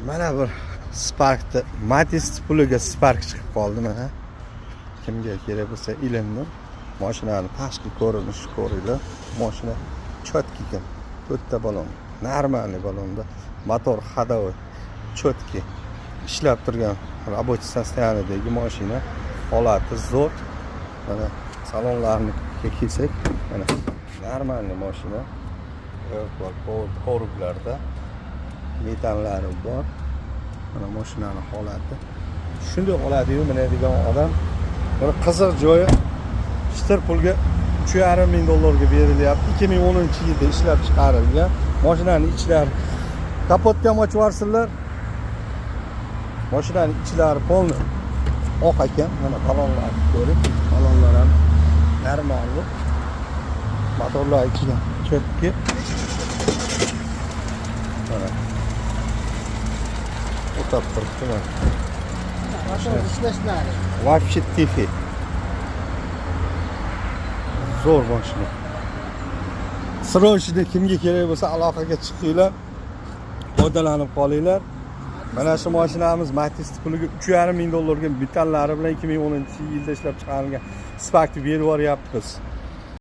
Mana bir Spark'da Matiz puliga Spark chiqib qoldi mana. Kimga kerak bo'lsa ilinni. Mashinani tashqi ko'rinishi ko'ringlar. Mashina chotki ekan. 4 ta balon. Normalniy balonda motor ходовой, chotki. Ishlab turgan рабочий состояниедagi mashina. Holati zo'r. Mana salonlarni kelsak, mana normalniy mashina. Koruklarda metallari bor. Mana mashinaning holati. Shunday oladi-yu, minadigan odam. Mana qiziq joyi shitir pulga $3,5 berilyapti. 2010-yilda ishlab chiqarilgan. Mashinaning ichlari kapotni ham ochib yuborsinlar. Mashinaning ichlari polni oq ekan. Mana balonlarni ko'ring. Balonlar ham normal. Motorlar ichidan chotki. Mana o'tab turibdi mana. Motor ishlashlari. Вообще tifi. Zo'r mashina. Srochida kimga kerak bo'lsa aloqaga chiqinglar. Foydalanib qolinglar. Mana shu mashinamiz Matiz puliga $3,5 ga metallari bilan 2010-yilda ishlab chiqarilgan Spark'ni berib yuboryapmiz.